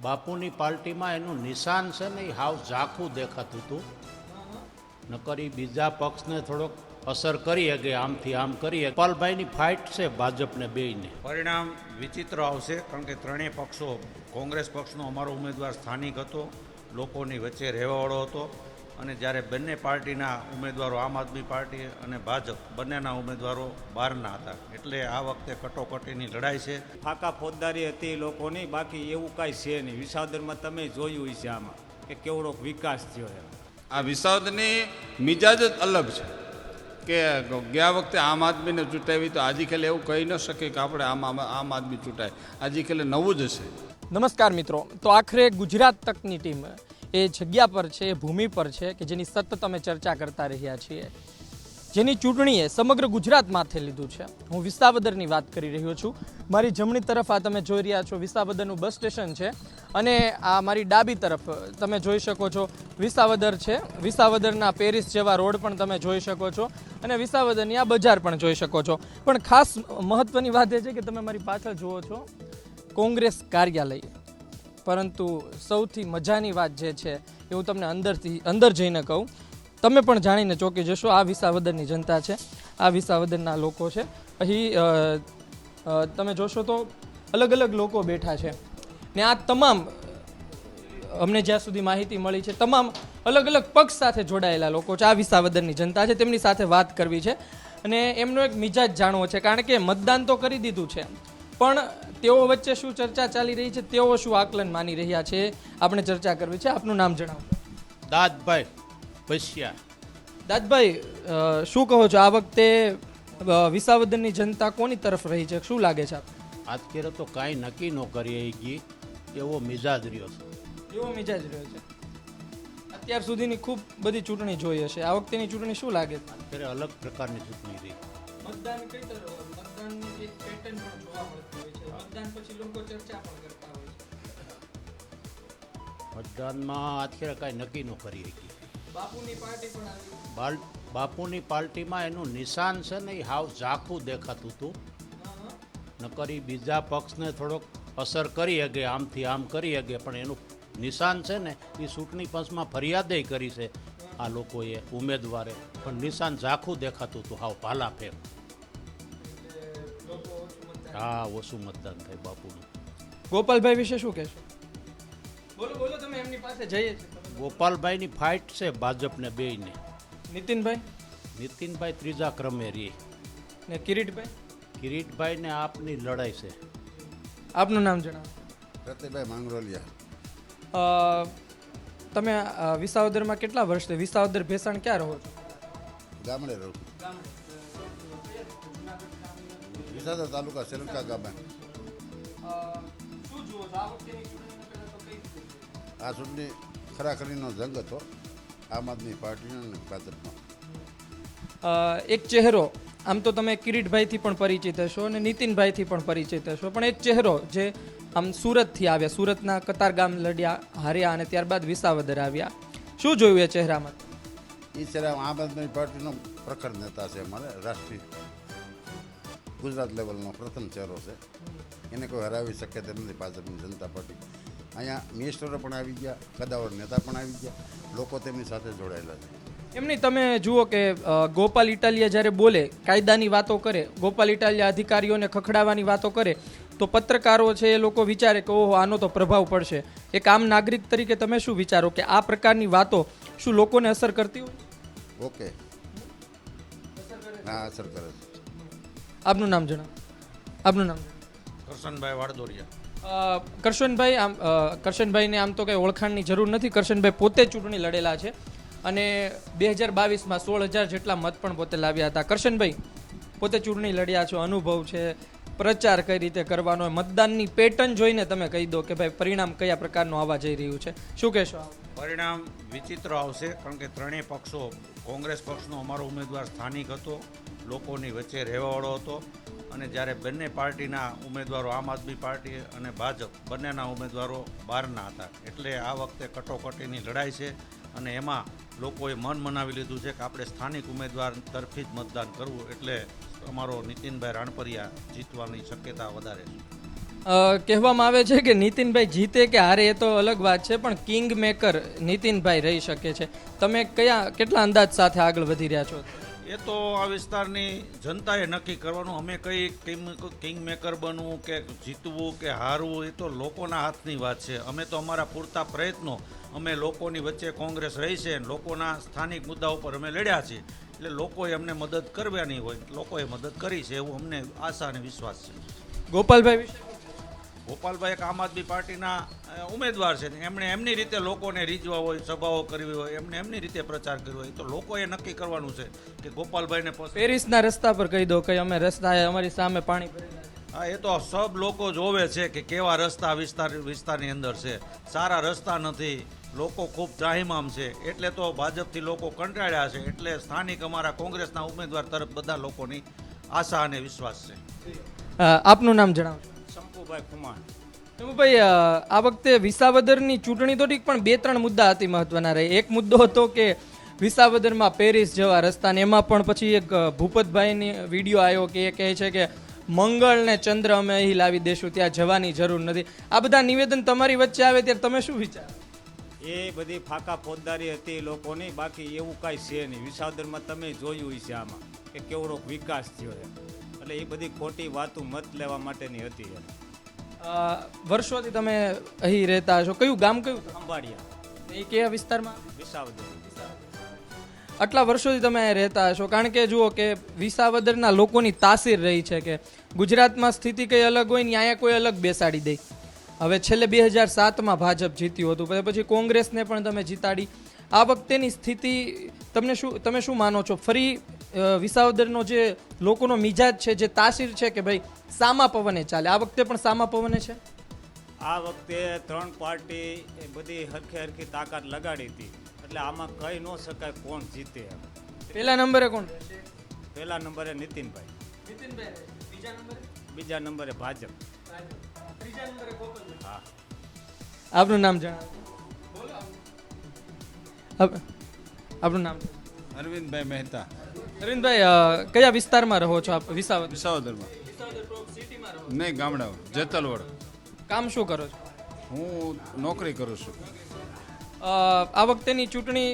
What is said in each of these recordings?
બાપુની પાર્ટીમાં એનું નિશાન છે ને એ હાવ ઝાખું દેખાતું હતું. નકર ઈ બીજા પક્ષને થોડોક અસર કરી શકે, આમથી આમ કરી શકે. ગોપાલભાઈની ફાઇટ છે ભાજપને બેયને. પરિણામ વિચિત્ર આવશે, કારણ કે ત્રણેય પક્ષો, કોંગ્રેસ પક્ષનો અમારો ઉમેદવાર સ્થાનિક હતો, લોકોની વચ્ચે રહેવાવાળો હતો, અને જ્યારે બંને પાર્ટીના ઉમેદવારો, આમ આદમી પાર્ટી અને ભાજપ બંનેના ઉમેદવારો બહારના હતા. એટલે આ વખતે કટોકટીની લડાઈ છે. ફાકા ફોજદારી હતી લોકોની, બાકી એવું કાંઈ છે નહીં. વિસાવદરમાં તમે જોયું છે આમાં કે કેવડો વિકાસ થયો છે. આ વિસાવદરની મિજાજ જ અલગ છે કે ગયા વખતે આમ આદમીને ચૂંટાવી તો આજકાલે એવું કહી ન શકે કે આપણે આમ આદમી ચૂંટાય. આજકાલે નવું જ હશે. નમસ્કાર મિત્રો, તો આખરે ગુજરાત તકની ટીમ એ જગ્યા પર છે, એ ભૂમિ પર છે કે જેની સતત અમે ચર્ચા કરતા રહ્યા છીએ, જેની ચૂંટણીએ સમગ્ર ગુજરાત માથે લીધું છે. હું વિસાવદરની વાત કરી રહ્યો છું. મારી જમણી તરફ આ તમે જોઈ રહ્યા છો વિસાવદરનું બસ સ્ટેશન છે, અને આ મારી ડાબી તરફ તમે જોઈ શકો છો વિસાવદર છે. વિસાવદરના પેરિસ જેવા રોડ પણ તમે જોઈ શકો છો, અને વિસાવદરની આ બજાર પણ જોઈ શકો છો. પણ ખાસ મહત્વની વાત એ છે કે તમે મારી પાછળ જુઓ છો કોંગ્રેસ કાર્યાલય. પરંતુ સૌથી મજાની વાત જે છે એ હું તમને અંદર જઈને કહું, તમે પણ જાણીને ચોંકી જશો. આ વિસાવદરની જનતા છે, આ વિસાવદરના લોકો છે. અહીં તમે જોશો તો અલગ અલગ લોકો બેઠા છે, ને આ તમામ અમને જ્યાં સુધી માહિતી મળી છે તમામ અલગ અલગ પક્ષ સાથે જોડાયેલા લોકો છે. આ વિસાવદરની જનતા છે, તેમની સાથે વાત કરવી છે અને એમનો એક મિજાજ જાણવો છે. કારણ કે મતદાન તો કરી દીધું છે, પણ તેઓ વચ્ચે શું ચર્ચા ચાલી રહી છે, તેઓ શું આકલન માની રહ્યા છે, આપણે ચર્ચા કરવી છે. આપનું નામ જણાવો. દાદભાઈ બસિયા. દાદભાઈ, શું કહો છો, આ વખતે વિસાવદરની જનતા કોની તરફ રહી છે, શું લાગે છે આપને? આજકેરે તો કાંઈ નક્કી ન કરીએ એ ગઈ એવો મિજાજ રહ્યો છે. એવો મિજાજ રહ્યો છે. અત્યાર સુધીની ખૂબ બધી ચૂંટણી જોઈ હશે, આ વખતેની ચૂંટણી શું લાગે છે? અત્યારે અલગ પ્રકારની ચૂંટણી રહી. મતદાન કઈ તરફ? મતદાનની એક પેટર્ન પણ જોવા મળતી હોય છે. મતદાન પછી લોકો ચર્ચા પણ કરતા હોય છે. મતદાનમાં આજકેરે કાંઈ નક્કી ન કરી શકી. બાપુની પાર્ટી પણ આવી. બાપુની પાર્ટીમાં એનું નિશાન છે ને એ હાવ ઝાખું દેખાતું હતું. નકર ઈ બીજા પક્ષને થોડોક અસર કરી શકે, આમથી આમ કરી શકે, પણ એનું નિશાન છે ને એ ચૂંટણી પંચમાં ફરિયાદે કરી છે આ લોકોએ, ઉમેદવારે, પણ નિશાન ઝાખું દેખાતું હતું, હાવ ભાલા ફેર. હા, ઓછું મતદાન થાય બાપુનું. ગોપાલભાઈ વિશે શું કહેશો? બોલો બોલો, તમે એમની પાસે જઈએ છીએ. ગોપાલભાઈની ફાઇટ છે ભાજપને બેયને. નીતિનભાઈ ત્રીજા ક્રમે રહી. ને કિરીટભાઈ? કિરીટભાઈને આપની લડાઈ છે. આપનું નામ જણાવો. રતિભાઈ માંગરોલિયા. તમે વિસાવદરમાં કેટલા વર્ષથી? વિસાવદર ભેસાણ ક્યાં રહો છો? ગામડે રહું. વિસાવદર તાલુકા શ્રીલંકા ગામે. આ ચૂંટણી ખરાખરીનો જંગ હતો આમ આદમી પાર્ટીનો અને ભાજપનો. એક ચહેરો, આમ તો તમે કિરીટભાઈથી પણ પરિચિત હશો અને નીતિનભાઈથી પણ પરિચિત હશો, પણ એક ચહેરો જે આમ સુરતથી આવ્યા, સુરતના કતારગામ લડ્યા, હાર્યા અને ત્યારબાદ વિસાવદર આવ્યા. શું જોયું એ ચહેરામાં? એ ચહેરા આમ આદમી પાર્ટીનો પ્રખર નેતા છે. અમારે રાષ્ટ્રીય ગુજરાત લેવલનો પ્રથમ ચહેરો છે. એને કોઈ હરાવી શકે તેમ નથી ભાજપની જનતા પાર્ટી. અહીંયા મિનિસ્ટરો પણ આવી ગયા, કદાવર નેતા પણ આવી ગયા, લોકો તેમની સાથે જોડાયેલા છે. એમની તમે જુઓ કે ગોપાલ ઇટાલિયા જ્યારે બોલે, કાયદાની વાતો કરે, ગોપાલ ઇટાલિયા અધિકારીઓને ખખડાવવાની વાતો કરે, તો પત્રકારો છે એ લોકો વિચારે કે ઓહો, આનો તો પ્રભાવ પડશે. એક આમ નાગરિક તરીકે તમે શું વિચારો કે આ પ્રકારની વાતો શું લોકોને અસર કરતી હોય? ઓકે, હા, અસર કરે છે. આપનું નામ જણાવો. આપનું નામ? કરશનભાઈ વાડદોરિયા. કરશનભાઈને આમ તો કંઈ ઓળખાણની જરૂર નથી. કરશનભાઈ પોતે ચૂંટણી લડેલા છે અને 2022માં 16,000 જેટલા મત પણ પોતે લાવ્યા હતા. કરશનભાઈ પોતે ચૂંટણી લડ્યા છો, અનુભવ છે, પ્રચાર કઈ રીતે કરવાનો, મતદાનની પેટર્ન જોઈને તમે કહી દો કે ભાઈ પરિણામ કયા પ્રકારનું આવવા જઈ રહ્યું છે, શું કહેશો? પરિણામ વિચિત્ર આવશે, કારણ કે ત્રણેય પક્ષો, કોંગ્રેસ પક્ષનો અમારો ઉમેદવાર સ્થાનિક હતો, લોકોની વચ્ચે રહેવાવાળો હતો, અને જ્યારે બંને પાર્ટીના ઉમેદવારો, આમ આદમી પાર્ટી અને ભાજપ બંનેના ઉમેદવારો બહારના હતા. એટલે આ વખતે કટોકટીની લડાઈ છે, અને એમાં લોકોએ મન મનાવી લીધું છે કે આપણે સ્થાનિક ઉમેદવાર તરફી જ મતદાન કરવું. એટલે અમારો નીતિનભાઈ રાણપરિયા જીતવાની શક્યતા વધારે છે. કહેવામાં આવે છે કે નીતિનભાઈ જીતે કે હારે એ તો અલગ વાત છે, પણ કિંગ મેકર નીતિનભાઈ રહી શકે છે. તમે કેટલા અંદાજ સાથે આગળ વધી રહ્યા છો? એ તો આ વિસ્તારની જનતાએ નક્કી કરવાનું. અમે કઈ કિંગ મેકર બનવું કે જીતવું કે હારવું એ તો લોકોના હાથની વાત છે. અમે તો અમારા પૂરતા પ્રયત્નો અમે લોકોની વચ્ચે કોંગ્રેસ રહી છે, લોકોના સ્થાનિક મુદ્દા ઉપર અમે લડ્યા છીએ, એટલે લોકોએ અમને મદદ કરવાની હોય લોકોએ મદદ કરી છે એવું અમને આશા અને વિશ્વાસ છે. ગોપાલભાઈ વિશે ગોપાલભાઈ એક આમ આદમી પાર્ટીના ઉમેદવાર છે. એમણે એમની રીતે લોકોને રીઝવા હોય, સભાઓ કરવી હોય, એમને એમની રીતે પ્રચાર કર્યો હોય, તો લોકોએ નક્કી કરવાનું છે કે ગોપાલભાઈને પસંદ. પેરિસના રસ્તા પર કહી દો કે અમે રસ્તા અમારી સામે પાણી ભરેલા છે. હા, એ તો સબ લોકો જોવે છે કે કેવા રસ્તા વિસ્તારની અંદર છે. સારા રસ્તા નથી, લોકો ખૂબ ત્રાહિમામ છે, એટલે તો ભાજપથી લોકો કંટાળ્યા છે. એટલે સ્થાનિક અમારા કોંગ્રેસના ઉમેદવાર તરફ બધા લોકોની આશા અને વિશ્વાસ છે. આપનું નામ જણાવો. શંકુભાઈ કુમાર. ભાઈ, આ વખતે વિસાવદરની ચૂંટણી તો ઠીક, પણ 2-3 મુદ્દા અતિ મહત્વના રહે. એક મુદ્દો હતો કે વિસાવદરમાં પેરિસ જેવા રસ્તા, ને એમાં પણ પછી એક ભૂપતભાઈની વિડીયો આવ્યો કે એ કહે છે કે મંગળ ને ચંદ્ર અમે અહીં લાવી દેશું, ત્યાં જવાની જરૂર નથી. આ બધા નિવેદન તમારી વચ્ચે આવે ત્યારે તમે શું વિચાર? એ બધી ફાકા ફોજદારી હતી લોકોની, બાકી એવું કાંઈ છે નહીં. વિસાવદરમાં તમે જોયું છે આમાં કે કેવડો વિકાસ થયો છે, એટલે એ બધી ખોટી વાતો મત લેવા માટેની હતી. વર્ષોથી તમે અહીં રહેતા છો. કયું ગામ કયું? અંબાડિયા. એ કયા વિસ્તારમાં? વિસાવદર. આટલા વર્ષોથી તમે અહીં રહેતા હશો, કારણ કે જુઓ કે વિસાવદરના લોકોની તાસીર રહી છે કે ગુજરાતમાં સ્થિતિ કંઈ અલગ હોય ને અહીંયા કોઈ અલગ બેસાડી દે. હવે છેલ્લે 2007માં ભાજપ જીત્યું હતું, પછી કોંગ્રેસને પણ તમે જીતાડી. આ વખતેની સ્થિતિ તમે શું માનો છો? ફરી વિસાવદરનો જે લોકોનો મિજાજ છે, જે તાસીર છે કે ભાઈ સામા પવને ચાલે, આ વખતે પણ સામા પવને છે? આ વખતે 3 પાર્ટી એ બધી હરખી તાકાત લગાડી હતી, એટલે આમાં કહી ન શકાય કોણ જીતે. પહેલા નંબરે કોણ? પહેલા નંબરે નીતિનભાઈ. બીજા નંબરે ભાજપ. હા. આપનું નામ જણાવો. આપનું નામ? અરવિંદભાઈ મહેતા. અરવિંદભાઈ, કયા વિસ્તારમાં રહો છો આપ? વિસાવદર. વિસાવદરમાં નહીં, ગામડાઓ જેતલવડ. કામ શું કરો છો? હું નોકરી કરું છું. આ વખતેની ચૂંટણી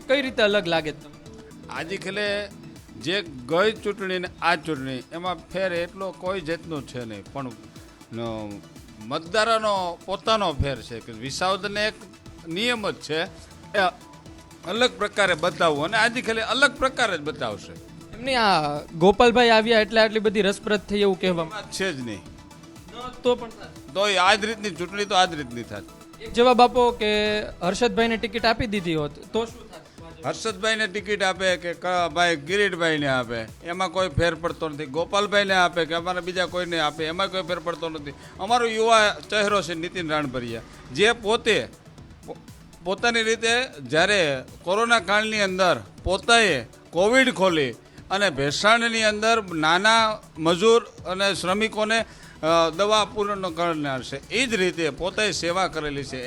કઈ રીતે અલગ લાગે તમને? આજે ખેલે જે ગઈ ચૂંટણી ને આ ચૂંટણી એમાં ફેર એટલો કોઈ જાતનો છે નહીં, પણ મતદારોનો પોતાનો ફેર છે કે વિસાવદરને એક નિયમ જ છે એ અલગ પ્રકારે બતાવવું, અને આજે ખેલે અલગ પ્રકારે જ બતાવશે. એમની આ ગોપાલભાઈ આવ્યા એટલે આટલી બધી રસપ્રદ થઈ એવું કહેવામાં છે જ નહીં. તો પણ તો આ જ રીતની ચૂંટણી તો આ જ રીતની થાત. એક જવાબ આપો કે હર્ષદભાઈને ટિકિટ આપી દીધી હોત તો શું થાત? હર્ષદભાઈને ટિકિટ આપે કે ભાઈ કિરીટભાઈને આપે એમાં કોઈ ફેર પડતો નથી. ગોપાલભાઈને આપે કે અમારે બીજા કોઈને આપે એમાં કોઈ ફેર પડતો નથી. અમારો યુવા ચહેરો છે નીતિન રાણભરિયા, જે પોતાની રીતે જ્યારે કોરોના કાળની અંદર પોતાએ કોવિડ ખોલી અને ભેસાણની અંદર નાના મજૂર અને શ્રમિકોને દવા પૂર્ણ કરનાર છે, એ જ રીતે પોતે સેવા કરેલી છે.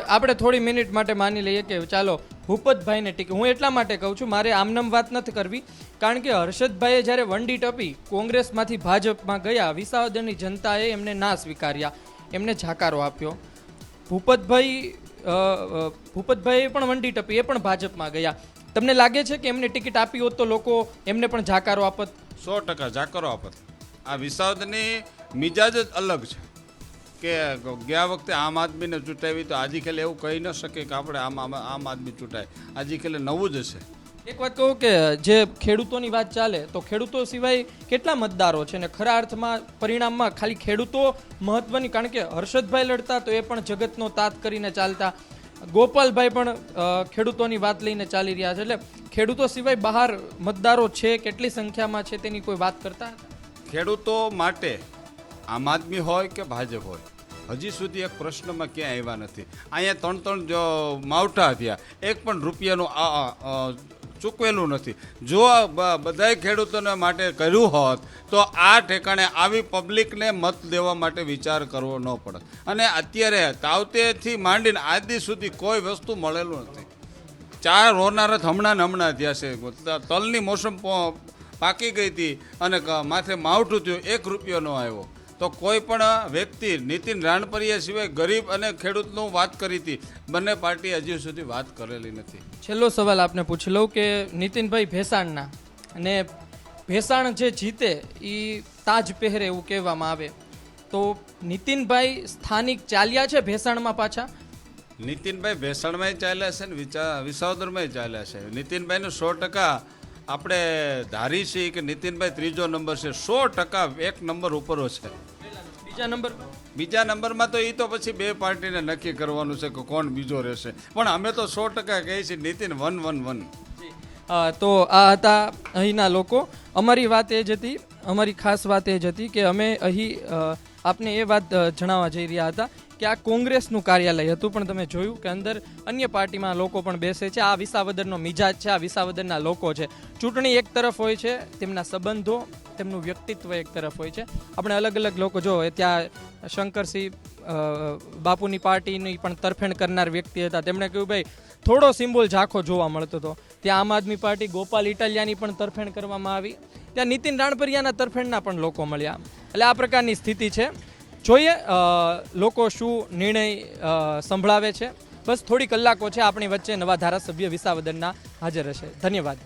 આપણે થોડી મિનિટ માટે માની લઈએ કે ચાલો ભૂપતભાઈને ટિકિટ. હું એટલા માટે કહું છું, મારે આમનામ વાત નથી કરવી, કારણ કે હર્ષદભાઈએ જ્યારે વંડી ટપી કોંગ્રેસમાંથી ભાજપમાં ગયા, વિસાવદરની જનતાએ એમને ના સ્વીકાર્યા, એમને જાકારો આપ્યો. ભૂપતભાઈએ પણ વંડી ટપી, એ પણ ભાજપમાં ગયા. તમને લાગે છે કે એમને ટિકિટ આપી હોત તો લોકો એમને પણ જાકારો આપત? 100% જાકારો આપત. આ વિસાવદરની મિજાજ જ અલગ છે કે ગયા વખતે આમ આદમીને ચૂંટાવી, તો આજે ખેલે એવું કહી ન શકે કે આપણે આમ આદમી ચૂંટાય. આજે ખેલે નવું જ હશે. એક વાત કહું કે જે ખેડૂતોની વાત ચાલે તો ખેડૂતો સિવાય કેટલા મતદારો છે, ને ખરા અર્થમાં પરિણામમાં ખાલી ખેડૂતો મહત્વની, કારણ કે હર્ષદભાઈ લડતા તો એ પણ જગતનો તાત કરીને ચાલતા, ગોપાલભાઈ પણ ખેડૂતોની વાત લઈને ચાલી રહ્યા છે, એટલે ખેડૂતો સિવાય બહાર મતદારો છે, કેટલી સંખ્યામાં છે તેની કોઈ વાત કરતા? ખેડૂતો માટે આમ આદમી હોય કે ભાજપ હોય, હજી સુધી એક પ્રશ્નમાં ક્યાંય આવ્યા નથી. અહીંયા 3 જો માવઠા થયા, એક પણ રૂપિયાનું ચૂકવેલું નથી. જો બધાય ખેડૂતોને માટે કર્યું હોત તો આ ઠેકાણે આવી પબ્લિકને મત દેવા માટે વિચાર કરવો ન પડે. અને અત્યારે તાવતેથી માંડીને આજ દી સુધી કોઈ વસ્તુ મળેલું નથી. 4 રોનારથ હમણાં થયા છે. તલની મોસમ પાકી ગઈ હતી અને માથે માવઠું થયું, 1 રૂપિયો ન આવ્યો. તો કોઈ પણ વ્યક્તિ નીતિન રાણપરિયા સિવાય ગરીબ અને ખેડૂતનું વાત કરી હતી, બંને પાર્ટી હજી સુધી વાત કરેલી નથી. છેલ્લો સવાલ આપને પૂછી લઉં કે નીતિનભાઈ ભેસાણના, અને ભેસાણ જે જીતે એ તાજ પહેરે એવું કહેવામાં આવે, તો નીતિનભાઈ સ્થાનિક ચાલ્યા છે ભેસાણમાં પાછા? નીતિનભાઈ ભેસાણમાં ચાલ્યા છે ને વિસાવદરમાં ચાલ્યા છે. નીતિનભાઈનું 100% આપણે ધારી છીએ કે નીતિનભાઈ ત્રીજો નંબર છે, 100% એક નંબર ઉપર છે. બીજા નંબર બીજા નંબરમાં તો એ તો પછી બે પાર્ટીને નક્કી કરવાનું છે કે કોણ બીજો રહેશે, પણ અમે તો 100% કહીએ છીએ નીતિન 1-1-1. તો આ હતા અહીંના લોકો. અમારી વાત એ જ હતી, અમારી ખાસ વાત એ જ હતી કે અમે અહીં આપને એ વાત જણાવવા જઈ રહ્યા હતા કે આ કોંગ્રેસનું કાર્યાલય હતું, પણ તમે જોયું કે અંદર અન્ય પાર્ટીમાં લોકો પણ બેસે છે. આ વિસાવદરનો મિજાજ છે, આ વિસાવદરના લોકો છે. ચૂંટણી એક તરફ હોય છે, તેમના સંબંધો, તેમનું વ્યક્તિત્વ એક તરફ હોય છે. આપણે અલગ અલગ લોકો જો ત્યાં શંકરસિંહ બાપુની પાર્ટીની પણ તરફેણ કરનાર વ્યક્તિ હતા, તેમણે કહ્યું ભાઈ થોડો સિમ્બોલ ઝાંખો જોવા મળતો હતો. ત્યાં આમ આદમી પાર્ટી ગોપાલ ઇટાલિયાની પણ તરફેણ કરવામાં આવી, ત્યાં નીતિન રાણપરિયાના તરફેણના પણ લોકો મળ્યા. એટલે આ પ્રકારની સ્થિતિ છે. જોઈએ લોકો શું નિર્ણય સંભળાવે છે. બસ થોડી કલાકો છે, આપણી વચ્ચે નવા ધારાસભ્ય વિસાવદરના હાજર હશે. ધન્યવાદ.